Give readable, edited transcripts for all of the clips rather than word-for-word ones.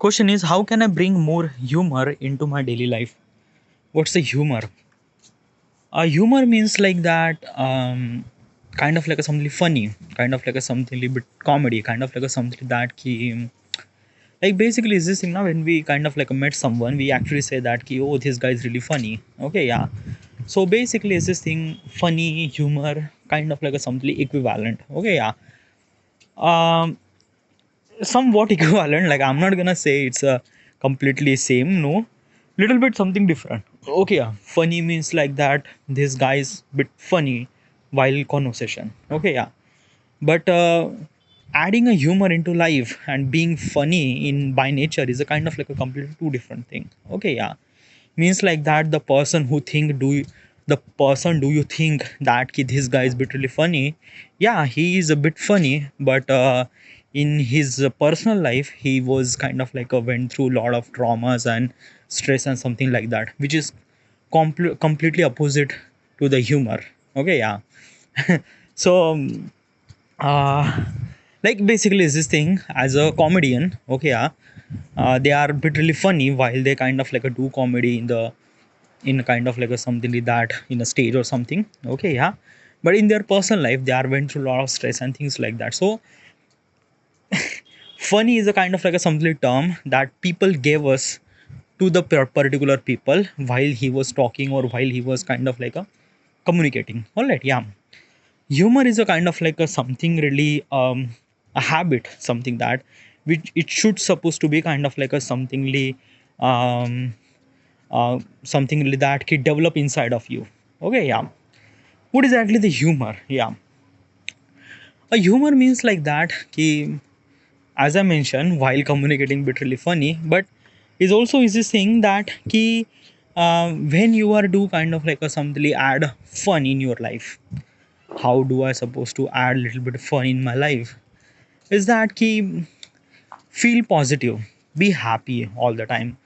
question is, how can I bring more humor into my daily life? What's the humor? Humor means like that, kind of like a something funny, kind of like a something little bit comedy, kind of like a something that ki, like basically is this thing now when we kind of like met someone, we actually say that ki, oh, this guy is really funny. Okay, yeah. So basically is this thing funny, humor, kind of like a something equivalent. Okay, yeah. Um, Somewhat equivalent. Like I'm not gonna say it's a completely same. No, little bit something different. Okay, yeah. Funny means like that. This guy is bit funny while conversation. Okay, yeah. But adding a humor into life and being funny in by nature is a kind of like a completely two different thing. Okay, yeah. Means like that the person who think do you, the person do you think that ki, this guy is bit really funny? Yeah, he is a bit funny, but in his personal life he was kind of like a went through a lot of traumas and stress and something like that, which is completely opposite to the humor. Okay, yeah. So uh, like basically is this thing as a comedian. Okay, yeah. They are bit really funny while they kind of like a do comedy in a kind of like a something like that in a stage or something. Okay, yeah. But in their personal life they are went through a lot of stress and things like that. So funny is a kind of like a something term that people gave us to the particular people while he was talking or while he was kind of like a communicating. All right, yeah. Humor is a kind of like a something really a habit, something that which it should supposed to be kind of like a somethingly um something that can develop inside of you. Okay, yeah. What is exactly the humor? Yeah, a humor means like that ki, as I mentioned while communicating bit really funny, but is also is this thing that ki, when you are do kind of like a something add fun in your life. How do I supposed to add a little bit of fun in my life? Is that ki, feel positive, be happy all the time,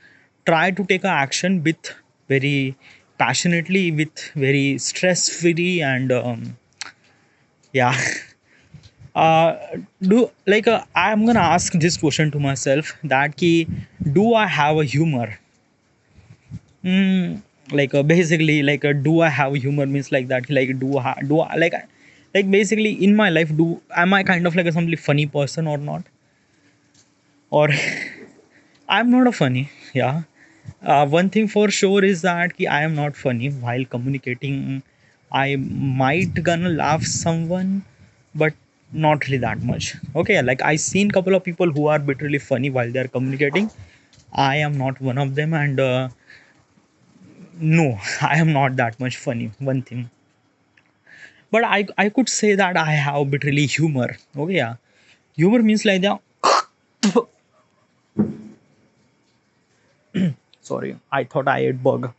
try to take a action with very passionately, with very stress free, and yeah. uh do like I'm gonna ask this question to myself that ki, do I have a humor? Like basically like do I have humor means like that, like do I like basically in my life, do am I kind of like a something funny person or not? Or I'm not a funny, yeah. One thing for sure is that ki, I am not funny while communicating. I might gonna laugh someone, but not really that much. Okay, like I seen couple of people who are bit really funny while they are communicating. I am not one of them, and no, I am not that much funny. One thing, but I could say that I have a bit really humor. Okay, yeah. Humor means like the sorry, I thought I ate bug.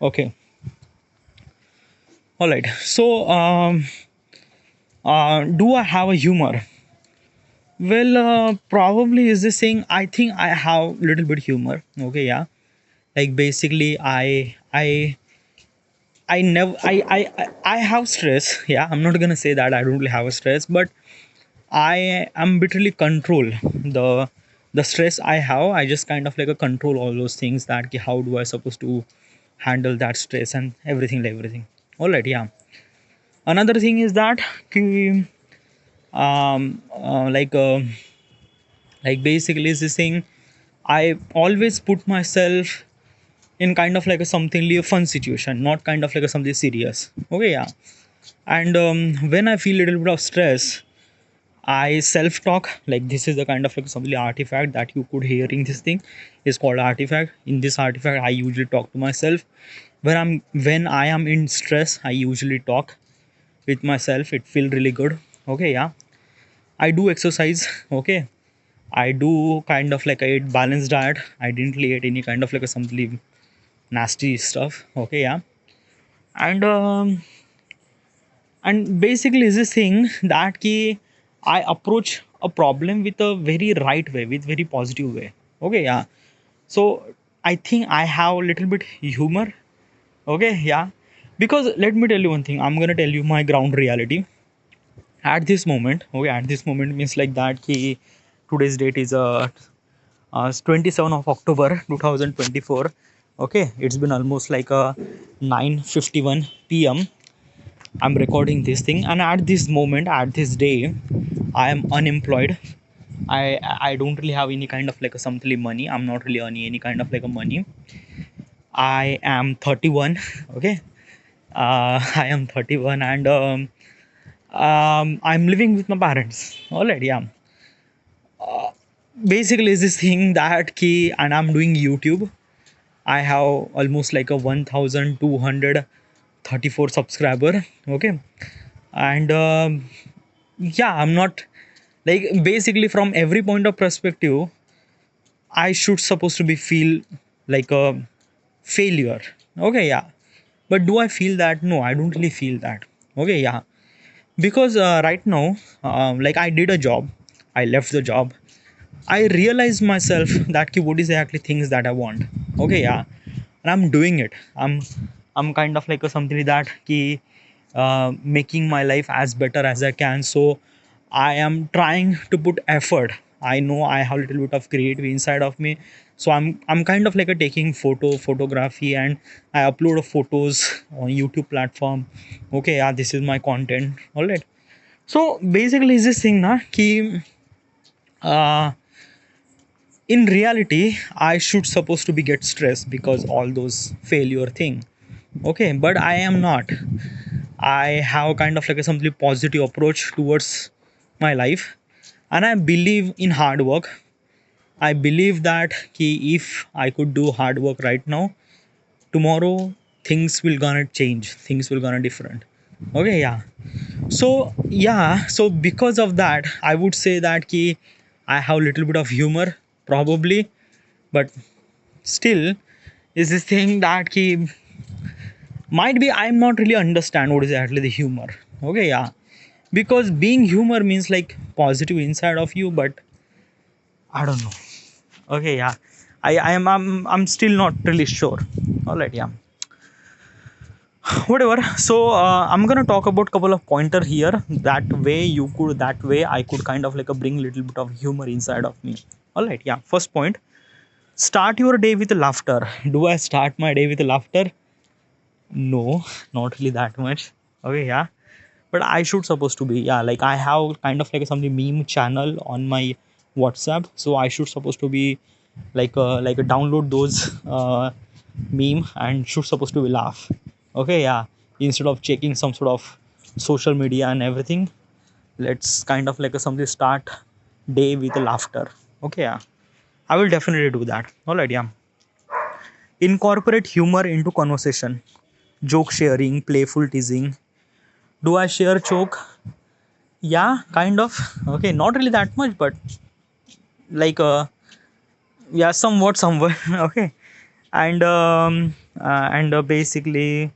Okay, all right. So do I have a humor? Well, probably is this thing. I think I have little bit humor. Okay, yeah. Like basically, I never I have stress. Yeah, I'm not gonna say that I don't really have a stress, but I am literally control the the stress I have. I just kind of like a control all those things that ki, how do I supposed to handle that stress and everything like everything. All right, yeah. Another thing is that ki, um uh, like uh, like basically is this thing, I always put myself in kind of like a something a fun situation, not kind of like a something serious. Okay, yeah. And when I feel a little bit of stress, I self talk. Like this is the kind of like something artifact that you could hear in this thing is called artifact. In this artifact, I usually talk to myself. When I am in stress, I usually talk with myself. It feel really good. Okay, yeah. I do exercise. Okay, I do kind of like I eat balanced diet. I didn't really eat any kind of like a something nasty stuff. Okay, yeah. And basically is this thing that ki, I approach a problem with a very right way, with very positive way. Okay, yeah. So I think I have a little bit humor. Okay, yeah. Because let me tell you one thing, I'm gonna tell you my ground reality at this moment. Okay, at this moment means like that ki, today's date is 27 of October 2024. Okay, it's been almost like 9:51 p.m. I'm recording this thing, and at this moment, at this day, I am unemployed. I don't really have any kind of like a something money. I'm not really earning any kind of like a money. I am 31. Okay, I am 31, and I'm living with my parents. Already, yeah. Basically, is this thing that key, and I'm doing YouTube. I have almost like a 1,234 subscriber. Okay, and yeah, I'm not like, basically from every point of perspective, I should supposed to be feel like a failure. Okay, yeah, but do I feel that? No, I don't really feel that. Okay, yeah, because right now, like I did a job, I left the job, I realized myself that what is actually things that I want. Okay, yeah, and I'm doing it. I'm kind of like a something that making my life as better as I can. So I am trying to put effort. I know I have a little bit of creativity inside of me, so I'm kind of like a taking photography, and I upload photos on YouTube platform. Okay, yeah, this is my content. All right. So basically, is this thing na ki uh, in reality I should supposed to be get stressed because all those failure thing. Okay, but I am not. I have kind of like a something positive approach towards my life, and I believe in hard work. I believe that if I could do hard work right now, tomorrow things will gonna change, things will gonna different. Okay, yeah. So yeah, so because of that I would say that I have a little bit of humor probably, but still is this thing that might be I'm not really understand what is actually the humor. Okay, yeah, because being humor means like positive inside of you, but I don't know. Okay, yeah, I'm still not really sure. All right, yeah. Whatever. So I'm gonna talk about couple of pointer here, that way you could, that way I could kind of like a bring little bit of humor inside of me. All right, yeah. First point, start your day with laughter. Do I start my day with laughter? No, not really that much. Okay, yeah, but I should supposed to be, yeah, like I have kind of like something meme channel on my WhatsApp, so I should supposed to be like a download those meme and should supposed to be laugh. Okay, yeah, instead of checking some sort of social media and everything, let's kind of like a something start day with laughter. Okay, yeah, I will definitely do that. All right, yeah. Incorporate humor into conversation, joke sharing, playful teasing. Do I share joke? Yeah, kind of. Okay, not really that much, but like yeah, somewhat. Okay, and basically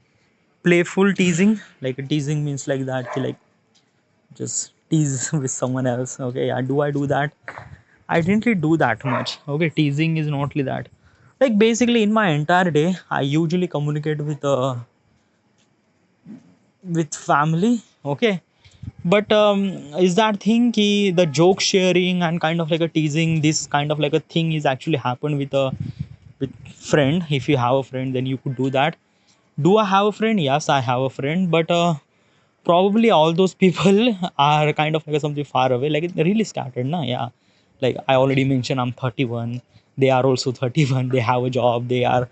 playful teasing. Like teasing means like that, like just tease with someone else. Okay, yeah. Do I do that? I didn't really do that much. Okay, teasing is not really that. Like basically in my entire day, I usually communicate with family. Okay, but is that thing the joke sharing and kind of like a teasing, this kind of like a thing is actually happen with friend. If you have a friend, then you could do that. Do I have a friend? Yes, I have a friend, but probably all those people are kind of like something far away, like it really started na, yeah. Like I already mentioned, I'm 31, they are also 31, they have a job, they are,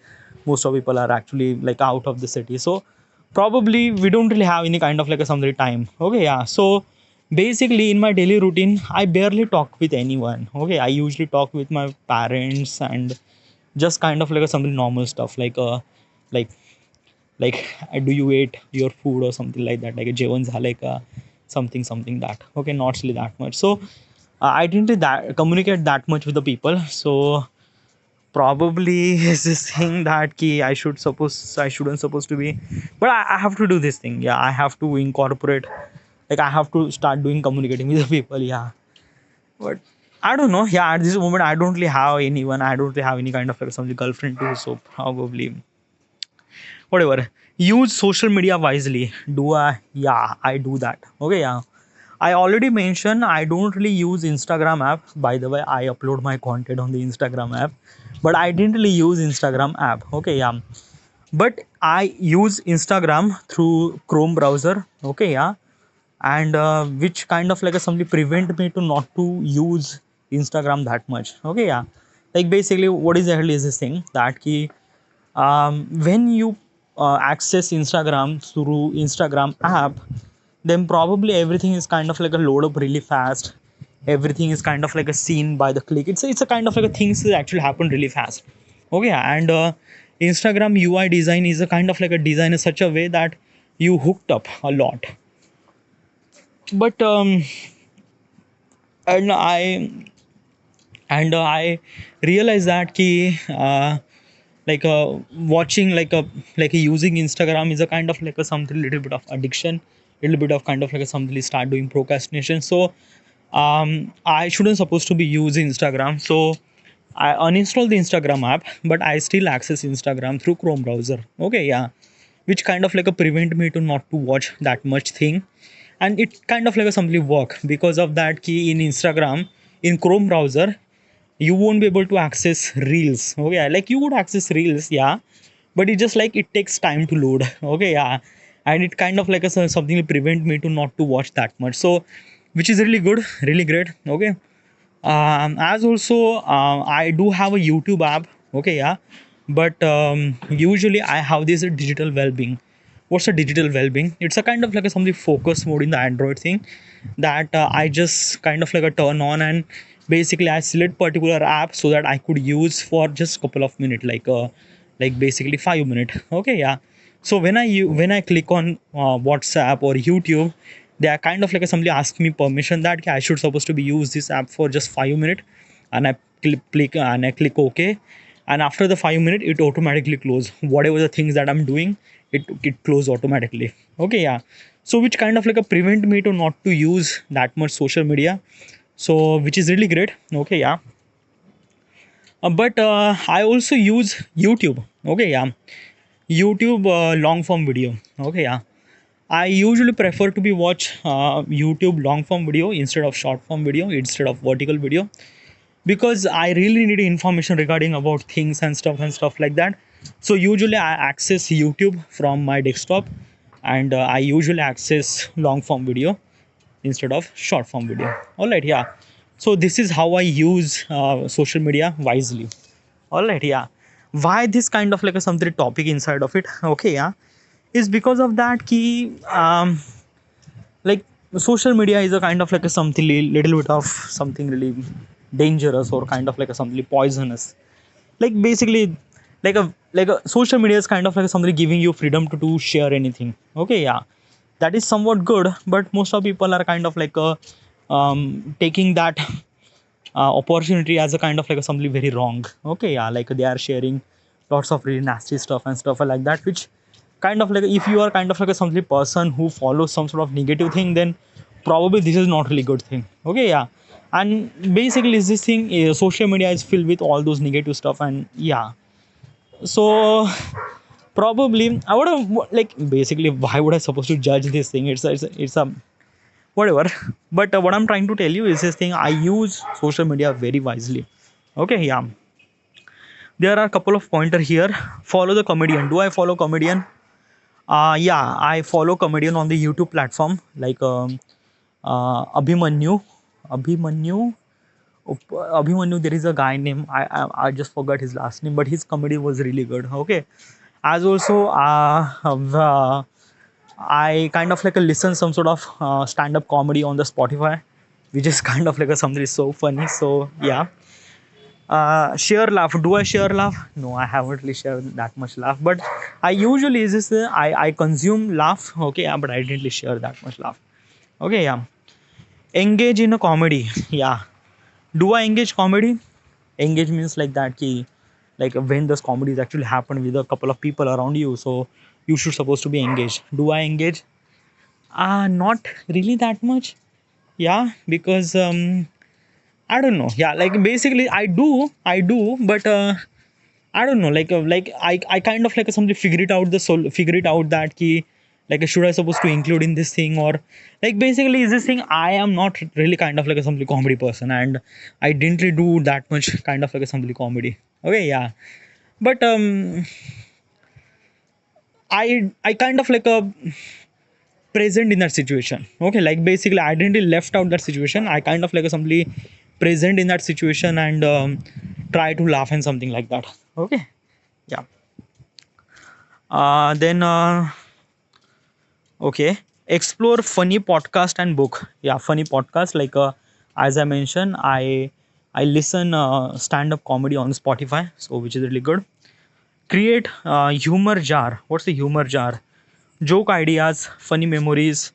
most of people are actually like out of the city, so probably we don't really have any kind of like a something time. Okay, yeah. So basically in my daily routine I barely talk with anyone. Okay, I usually talk with my parents and just kind of like a something normal stuff, like like do you ate your food or something like that, like a jevan झालंय का, something that. Okay, not really that much. So I didn't really that communicate that much with the people. So probably is this thing that I shouldn't supposed to be, but I have to do this thing. Yeah, I have to incorporate, like I have to start doing communicating with the people. Yeah, but I don't know. Yeah, at this moment I don't really have anyone. I don't really have any kind of like some girlfriend too. So probably whatever. Use social media wisely. Do I? Yeah, I do that. Okay, yeah. I already mentioned I don't really use Instagram app. By the way, I upload my content on the Instagram app, but I didn't really use Instagram app. Okay, yeah. But I use Instagram through Chrome browser. Okay, yeah. And which kind of like a something prevent me to not to use Instagram that much. Okay, yeah. Like basically, what exactly is this thing that key when you access Instagram through Instagram app, then probably everything is kind of like a load up really fast. Everything is kind of like a scene by the click. It's a kind of like a things that actually happen really fast. Okay, and Instagram UI design is a kind of like a design in such a way that you hooked up a lot. But and I realized that ki like watching like a using Instagram is a kind of like a something little bit of addiction, little bit of kind of like a something start doing procrastination. So I shouldn't supposed to be using Instagram. So I uninstall the Instagram app, but I still access Instagram through Chrome browser. Okay, yeah, which kind of like a prevent me to not to watch that much thing, and it kind of like a simply work because of that key in Instagram in Chrome browser you won't be able to access reels. Okay, like you would access reels, yeah, but it just like it takes time to load. Okay, yeah, and it kind of like a something will prevent me to not to watch that much. So which is really good, really great. Okay, as also I do have a YouTube app. Okay, yeah, but usually I have this digital well-being. What's a digital well-being? It's a kind of like a something focus mode in the Android thing that I just kind of like a turn on, and basically I select particular app so that I could use for just couple of minutes, like basically 5 minutes. Okay, yeah. So when I click on WhatsApp or YouTube, they are kind of like somebody ask me permission that "Okay, I should supposed to be use this app for just 5 minutes," and I click OK, and after the 5 minutes it automatically close whatever the things that I'm doing. It close automatically. Okay, yeah. So which kind of like a prevent me to not to use that much social media. So which is really great. Okay, yeah. But I also use YouTube. Okay, yeah. YouTube long form video. Okay, yeah. I usually prefer to be watch YouTube long form video instead of short form video, instead of vertical video, because I really need information regarding about things and stuff like that. So usually I access YouTube from my desktop, and I usually access long form video instead of short form video. All right, yeah. So this is how I use social media wisely. All right, yeah. Why this kind of like a something topic inside of it? Okay, yeah, is because of that key like social media is a kind of like a something little bit of something really dangerous or kind of like a something poisonous. Like basically like a social media is kind of like something giving you freedom to share anything. Okay, yeah, that is somewhat good, but most of people are kind of like taking that opportunity as a kind of like a something very wrong. Okay, yeah, like they are sharing lots of really nasty stuff and stuff like that, which kind of like if you are kind of like a something person who follows some sort of negative thing, then probably this is not really good thing. Okay, yeah. And basically is this thing social media is filled with all those negative stuff, and yeah, so probably I would have like basically why would I supposed to judge this thing? It's a whatever. But what I'm trying to tell you is this thing, I use social media very wisely. Okay, yeah. There are a couple of pointer here. Follow the comedian. Do I follow comedian? Yeah, I follow comedian on the YouTube platform, like Abhimanyu. Abhimanyu. Abhimanyu. There is a guy named I just forgot his last name, but his comedy was really good. Okay, as also I kind of like a listen some sort of stand up comedy on the Spotify, which is kind of like a something so funny. So yeah, share laugh. Do I share laugh? No, I haven't really shared that much laugh. But I usually is this I consume laugh. Okay, yeah, but I didn't really share that much laugh. Okay, yeah. Engage in a comedy. Yeah. Do I engage comedy? Engage means like that key, like when this comedies actually happen with a couple of people around you, so you should supposed to be engaged. Do I engage? Not really that much. Yeah, because I don't know. Yeah, like basically I do, but I don't know. Like I kind of like something figure it out that key. like should I supposed to include in this thing, or like basically is this thing, I am not really kind of like a simply comedy person, and I didn't really do that much kind of like a simply comedy. Okay, yeah. But I kind of like a present in that situation. Okay, like basically I didn't really left out that situation, I kind of like a simply present in that situation, and try to laugh and something like that. Okay, yeah. Then Okay, explore funny podcast and book. Yeah, funny podcast. Like as I mentioned, I listen stand up comedy on Spotify, so which is really good. Create humor jar. What's the humor jar? Joke ideas, funny memories.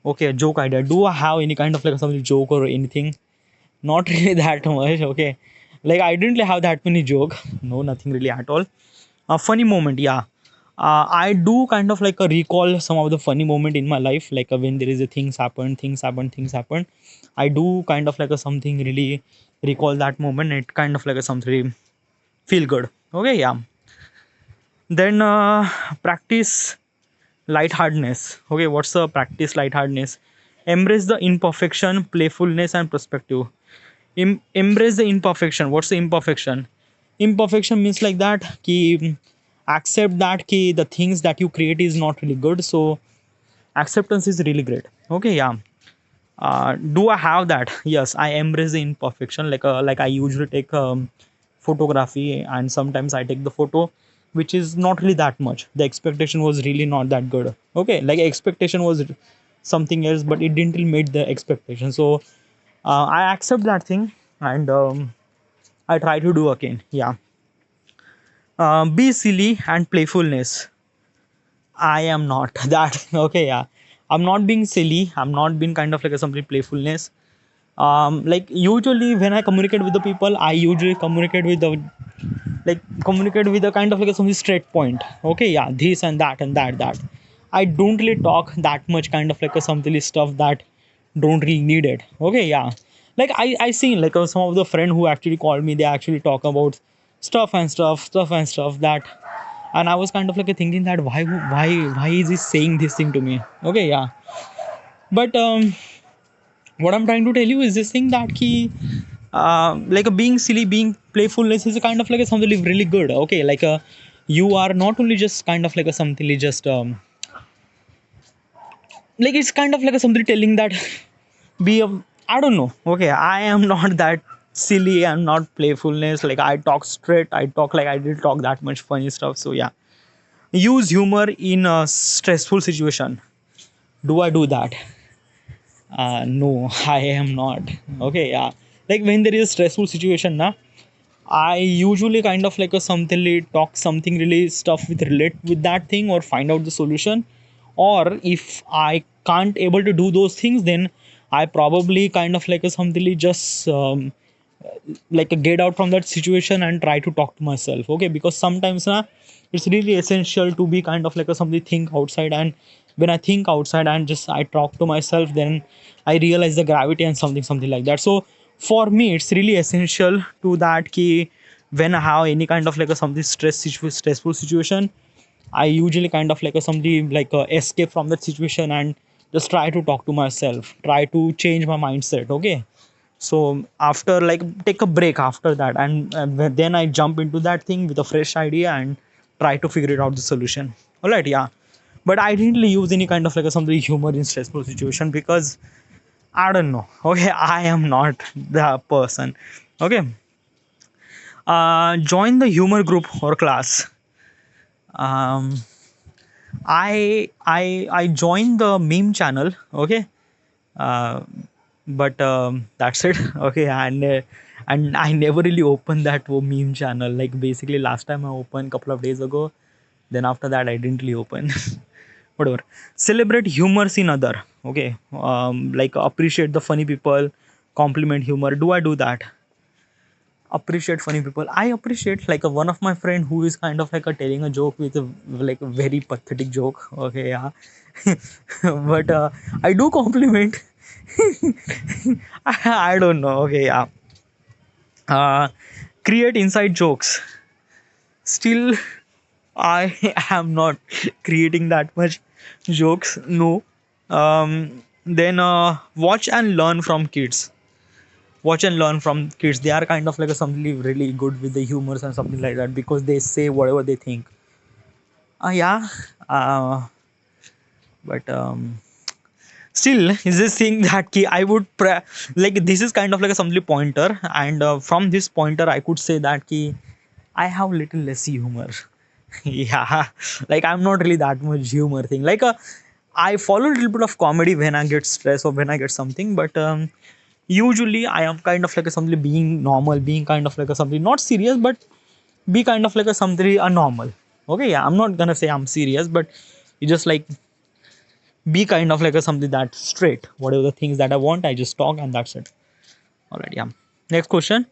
Okay, joke idea. Do I have any kind of like some joke or anything? Not really that much. Okay, like I didn't really have that many joke. No, nothing really at all. A funny moment, yeah. I do kind of like a recall some of the funny moment in my life, like when there is a things happen. I do kind of like a something really recall that moment. It kind of like a something feel good. Okay, yeah. Then practice lightheartedness. Okay, what's the practice lightheartedness? Embrace the imperfection, playfulness, and perspective. Embrace the imperfection. What's the imperfection? Imperfection means like that ki accept that ki the things that you create is not really good, so acceptance is really great. Okay, yeah. Do I have that? Yes, I embrace the imperfection. Like I usually take photography, and sometimes I take the photo which is not really that much. The expectation was really not that good. Okay, like expectation was something else, but it didn't really meet the expectation. So I accept that thing, and I try to do again. Yeah. Be silly and playfulness. I am not that. Okay, yeah. I'm not being silly. I'm not being kind of like a something playfulness. Like usually when I communicate with the people, I usually communicate with a kind of like a something straight point. Okay, yeah, this and that and that. I don't really talk that much kind of like a something stuff that don't really need it. Okay, yeah. Like I seen like some of the friend who actually called me, they actually talk about stuff and stuff that, and I was kind of like thinking that why is he saying this thing to me? Okay, yeah. But what I'm trying to tell you is this thing that he like a being silly, being playfulness is a kind of like a something really good. Okay, like you are not only just kind of like a something just like it's kind of like a something telling that be a, I don't know. Okay, I am not that silly. I'm not playfulness. Like I talk straight. I talk like I did talk that much funny stuff. So yeah, use humor in a stressful situation. Do I do that? No, I am not. Okay, yeah. Like when there is a stressful situation, na, I usually kind of like a something talk something really stuff with relate with that thing or find out the solution. Or if I can't able to do those things, then I probably kind of like a something just like a get out from that situation and try to talk to myself. Okay, because sometimes na, it's really essential to be kind of like a something think outside, and when I think outside and just I talk to myself, then I realize the gravity and something like that. So for me it's really essential to that key when I have any kind of like a something stressful situation. I usually kind of like a somebody like escape from that situation and just try to talk to myself, try to change my mindset. Okay, so after like take a break after that, and then I jump into that thing with a fresh idea and try to figure it out the solution. All right, yeah. But I didn't really use any kind of like a something humor in stressful situation because I don't know. Okay, I am not the person. Okay, join the humor group or class. um I joined the meme channel. Okay, uh, but that's it. Okay, and I never really opened that meme channel. Like basically last time I opened couple of days ago, then after that I didn't really open. Whatever. Celebrate humors in other. Okay, like appreciate the funny people, compliment humor. Do I do that? Appreciate funny people. I appreciate like a, one of my friend who is kind of like a telling a joke with a like a very pathetic joke. Okay, yeah. But I do compliment. I don't know. Okay, yeah. uh, Create inside jokes. Still I am not creating that much. Jokes, no. Then watch and learn from kids. Watch and learn from kids. They are kind of like a something really good with the humors and something like that because they say whatever they think. Yeah. Uh, but still, is this thing that ki I would like this is kind of like a something pointer, and from this pointer I could say that ki I have little less humor. Yeah, like I'm not really that much humor thing. Like I follow a little bit of comedy when I get stressed or when I get something, but usually I am kind of like a something being normal, being kind of like a something not serious, but be kind of like a something a normal. Okay, yeah, I'm not gonna say I'm serious, but you just like be kind of like a something that straight. Whatever the things that I want, I just talk and that's it. All right, yeah. Next question.